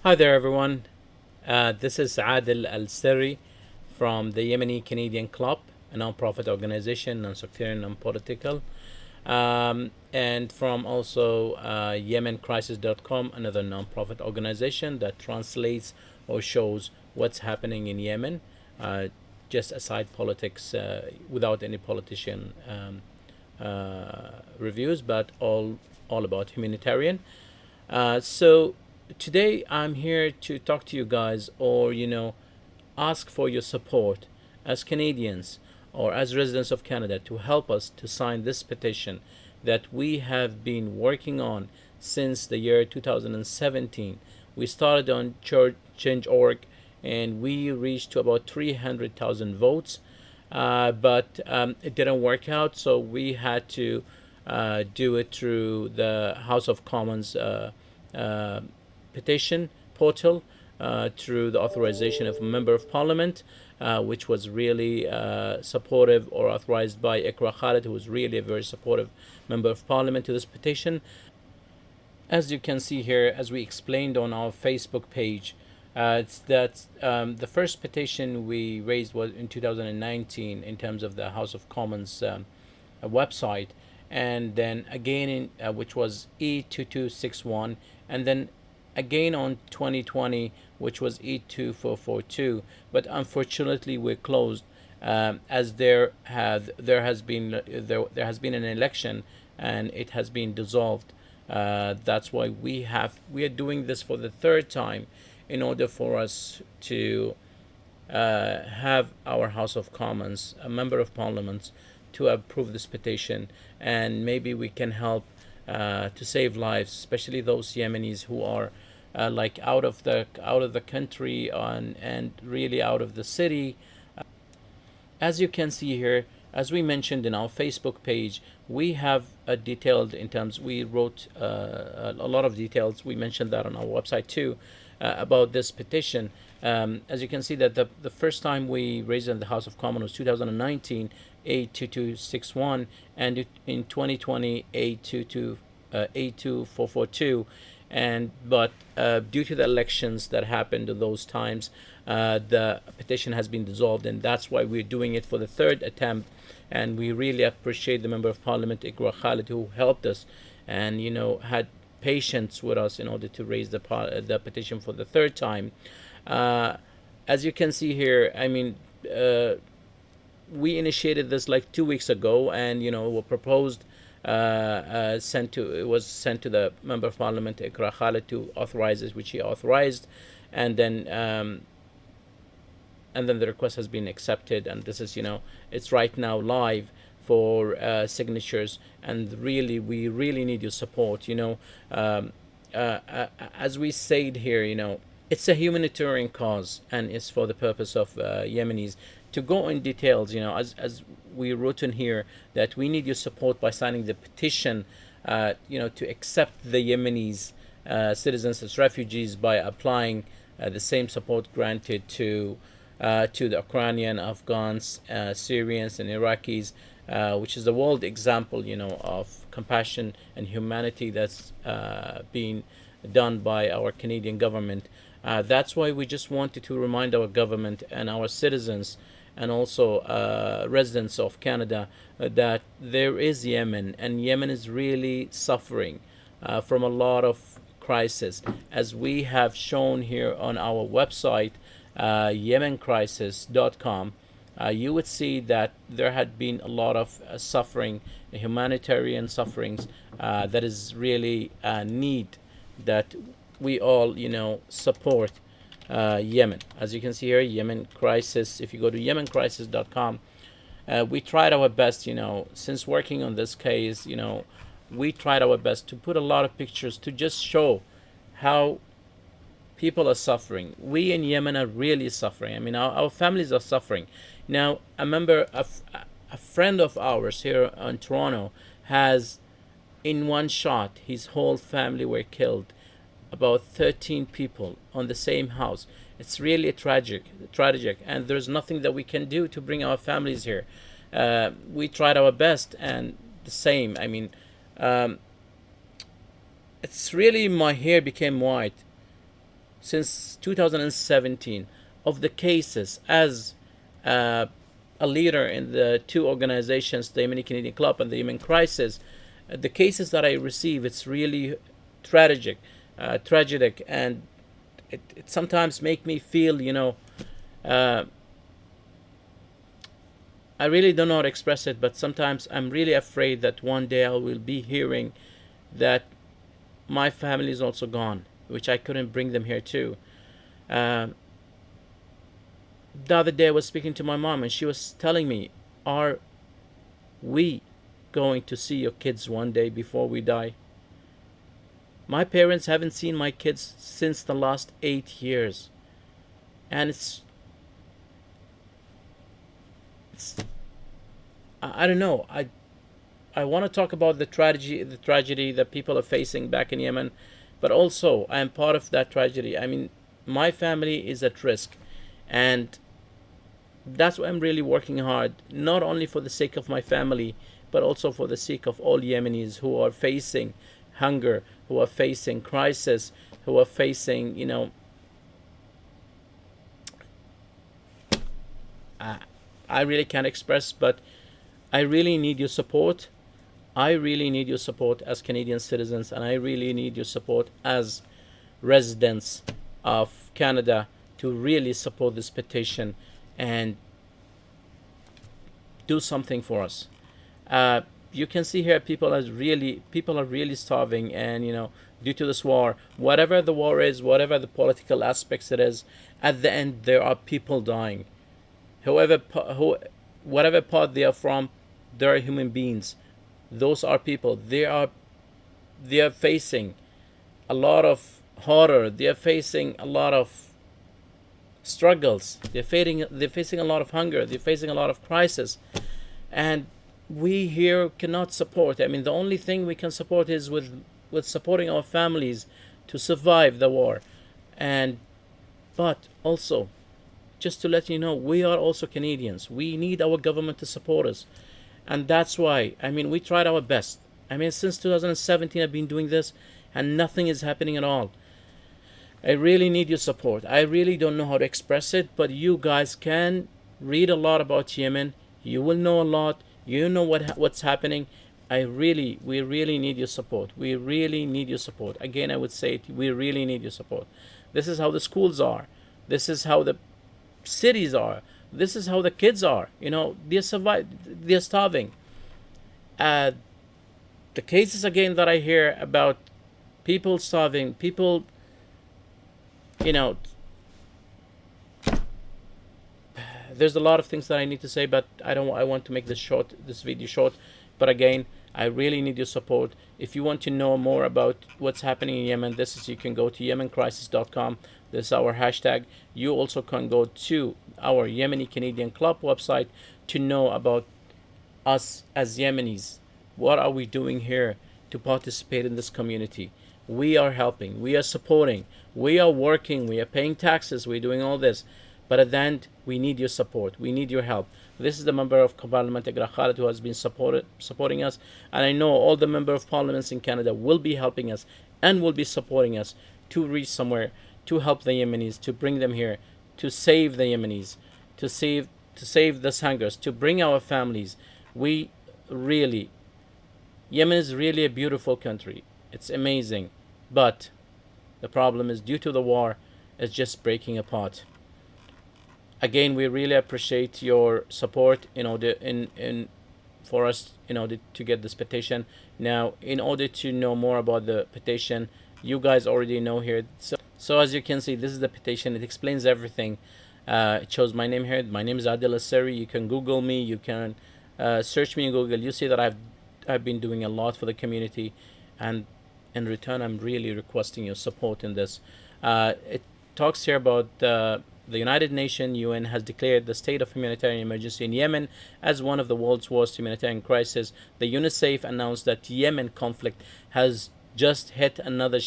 Hi there, everyone. This is Adil Al Siri from the Yemeni Canadian Club, a non-profit organization, non-sectarian, non-political, and from also YemenCrisis.com, another non-profit organization that translates or shows what's happening in Yemen, uh, just aside politics, without any politician reviews, but all about humanitarian. So today I'm here to talk to you guys, or ask for your support as Canadians or as residents of Canada to help us to sign this petition that we have been working on since the year 2017. We started on Change.org and we reached to about 300,000 votes, but it didn't work out, so we had to do it through the House of Commons uh, petition portal, through the authorization of a member of parliament, which was really supportive, or authorized by Ikra Khalid, who was really a very supportive member of parliament to this petition. As you can see here, as we explained on our Facebook page, it's that the first petition we raised was in 2019 in terms of the House of Commons website, and then again which was E2261, and then again on 2020, which was E2442. But unfortunately, we're closed, as there has been an election and it has been dissolved. That's why we are doing this for the third time, in order for us to have our House of Commons, a member of Parliament, to approve this petition, and maybe we can help to save lives, especially those Yemenis who are like out of the country and really out of the city. As you can see here, as we mentioned in our Facebook page, we have a detailed in terms. We wrote a lot of details. We mentioned that on our website too, about this petition. As you can see, that the first time we raised it in the House of Commons was 2019, A2261, and in 2020, A2442. And but due to the elections that happened in those times, the petition has been dissolved, and that's why we're doing it for the third attempt. And we really appreciate the member of parliament Ikra Khalid, who helped us and had patience with us in order to raise the petition for the third time. Uh, as you can see here, I mean, we initiated this like 2 weeks ago, and we proposed, it was sent to the member of parliament Ikra Khalid to authorize it, which he authorized, and then the request has been accepted, and this is it's right now live for signatures, and really we really need your support. As we said here, it's a humanitarian cause, and it's for the purpose of Yemenis. To go in details, as we wrote in here, that we need your support by signing the petition, to accept the Yemenis citizens as refugees, by applying the same support granted to the Ukrainian, Afghans, Syrians, and Iraqis, which is a world example, of compassion and humanity that's being done by our Canadian government. That's why we just wanted to remind our government and our citizens, and also residents of Canada, that there is Yemen, and Yemen is really suffering from a lot of crisis, as we have shown here on our website, YemenCrisis.com. You would see that there had been a lot of suffering, humanitarian sufferings, that is really need that we all, support Yemen. As you can see here, Yemen Crisis. If you go to YemenCrisis.com, we tried our best, since working on this case, we tried our best to put a lot of pictures to just show how people are suffering. We in Yemen are really suffering. I mean, our families are suffering. Now, a friend of ours here in Toronto has, in one shot, his whole family were killed. About 13 people on the same house. It's really tragic, and there's nothing that we can do to bring our families here. We tried our best, and the same. I mean, it's really, my hair became white since 2017 of the cases as a leader in the two organizations, the Yemeni Canadian Club and the Yemen Crisis. The cases that I receive, it's really tragic, and it sometimes make me feel, uh, I really don't know how to express it, but sometimes I'm really afraid that one day I will be hearing that my family is also gone, which I couldn't bring them here too. Um, the other day I was speaking to my mom, and she was telling me, "Are we going to see your kids one day before we die?" My parents haven't seen my kids since the last 8 years, and it's I don't know. I want to talk about the tragedy that people are facing back in Yemen, but also I am part of that tragedy. I mean, my family is at risk, and that's why I'm really working hard, not only for the sake of my family, but also for the sake of all Yemenis who are facing hunger, who are facing crisis, who are facing, I, I really can't express, but I really need your support. I really need your support as Canadian citizens, and I really need your support as residents of Canada to really support this petition and do something for us. You can see here people are really starving, and due to this war, whatever the war is, whatever the political aspects it is, at the end there are people dying. Whatever part they are from, there are human beings. Those are people. They are facing a lot of horror. They are facing a lot of struggles. They're facing a lot of hunger. They're facing a lot of crisis, and we here cannot support. I mean, the only thing we can support is with supporting our families to survive the war, and but also, just to let you know, we are also Canadians. We need our government to support us, and that's why, I mean, we tried our best. I mean, since 2017 I've been doing this, and nothing is happening at all. I really need your support. I really don't know how to express it, but you guys can read a lot about Yemen. You will know a lot. You know what's happening. We really need your support. We really need your support. Again, I would say it, we really need your support. This is how the schools are. This is how the cities are. This is how the kids are. They're starving. The cases again that I hear about people starving, people, you know, there's a lot of things that I need to say, but I want to make this video short. But again, I really need your support. If you want to know more about what's happening in Yemen, you can go to yemencrisis.com. This is our hashtag. You also can go to our Yemeni Canadian Club website to know about us as Yemenis. What are we doing here to participate in this community? We are helping, we are supporting, we are working, we are paying taxes, we're doing all this. But at the end, we need your support, we need your help. This is the Member of Parliament, Agra Khalid, who has been supporting us. And I know all the Member of Parliaments in Canada will be helping us and will be supporting us to reach somewhere, to help the Yemenis, to bring them here, to save the Yemenis, to save the hungers, to bring our families. Yemen is really a beautiful country. It's amazing. But the problem is, due to the war, it's just breaking apart. Again, we really appreciate your support for us in order to get this petition. Now, in order to know more about the petition, you guys already know here. So as you can see, this is the petition. It explains everything. It shows my name here. My name is Adil Asseri. You can Google me. You can search me in Google. You see that I've been doing a lot for the community, and in return, I'm really requesting your support in this. It talks here about the United Nations, UN, has declared the state of humanitarian emergency in Yemen as one of the world's worst humanitarian crises. The UNICEF announced that Yemen conflict has just hit another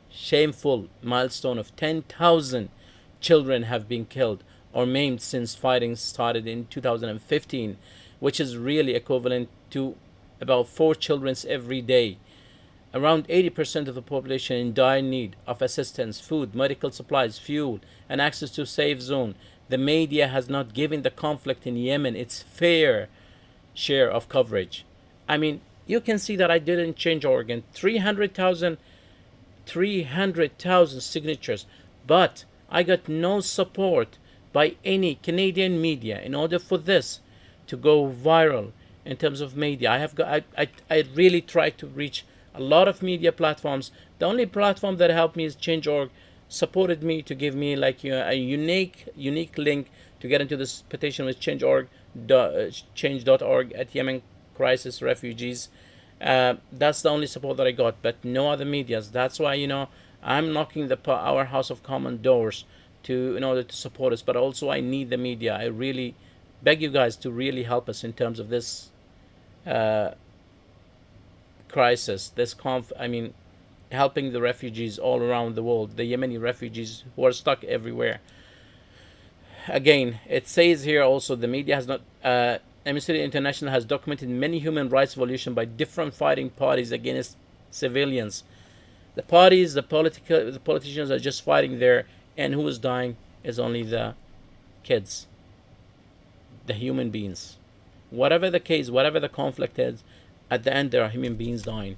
shameful milestone of 10,000 children have been killed or maimed since fighting started in 2015, which is really equivalent to about 4 children every day. Around 80% of the population in dire need of assistance, food, medical supplies, fuel, and access to safe zone. The media has not given the conflict in Yemen its fair share of coverage. I mean, you can see that I didn't change organ. 300,000 signatures, but I got no support by any Canadian media in order for this to go viral in terms of media. I really tried to reach a lot of media platforms. The only platform that helped me is Change.org, supported me to give me like a unique link to get into this petition with change.org at Yemen Crisis refugees. That's the only support that I got, but no other medias. That's why I'm knocking our House of Commons doors in order to support us. But also I need the media. I really beg you guys to really help us in terms of this crisis, helping the refugees all around the world, the Yemeni refugees who are stuck everywhere. Again, it says here also the media has not. Amnesty International has documented many human rights violations by different fighting parties against civilians. The politicians are just fighting there, and who is dying is only the kids, the human beings. Whatever the case, whatever the conflict is, at the end there are human beings dying.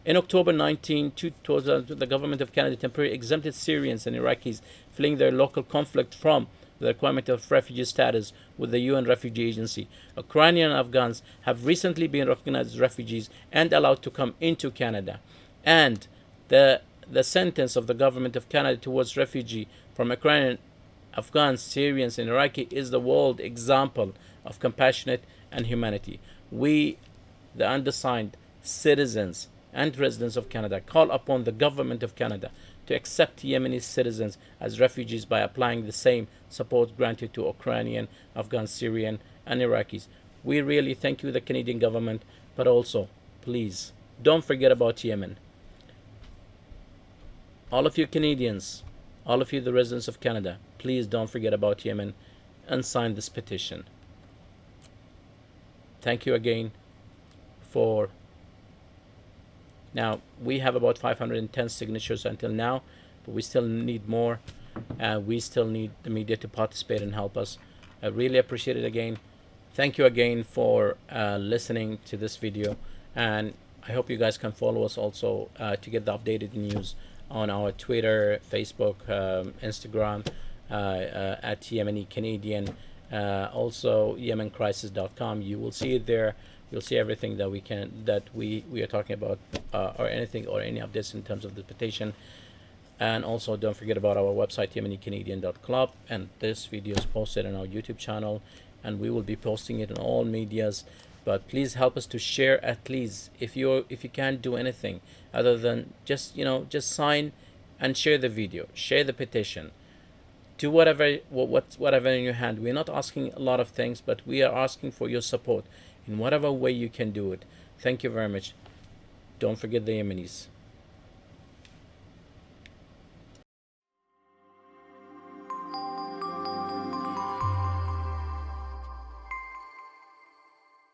In October 19, 2000, the government of Canada temporarily exempted Syrians and Iraqis fleeing their local conflict from the requirement of refugee status with the UN Refugee Agency. Ukrainian and Afghans have recently been recognized as refugees and allowed to come into Canada. And the sentence of the government of Canada towards refugee from Ukrainian, Afghans, Syrians, and Iraqi is the world example of compassionate and humanity. We, the undersigned citizens and residents of Canada, call upon the government of Canada to accept Yemeni citizens as refugees by applying the same support granted to Ukrainian, Afghan, Syrian, and Iraqis. We really thank you, the Canadian government, but also, please, don't forget about Yemen. All of you Canadians, all of you the residents of Canada, please don't forget about Yemen and sign this petition. Thank you again for... Now, we have about 510 signatures until now, but we still need more. We still need the media to participate and help us. I really appreciate it again. Thank you again for listening to this video. And I hope you guys can follow us also to get the updated news on our Twitter, Facebook, Instagram, at Yemeni Canadian. Also, YemenCrisis.com. You will see it there. You'll see everything that we are talking about, or anything or any updates in terms of the petition. And also don't forget about our website, Yemeni Canadian Club. And this video is posted on our YouTube channel, and we will be posting it in all medias. But please help us to share at least. If you can't do anything other than just sign and share the video, share the petition. Do whatever in your hand. We're not asking a lot of things, but we are asking for your support in whatever way you can do it. Thank you very much. Don't forget the Yemenis.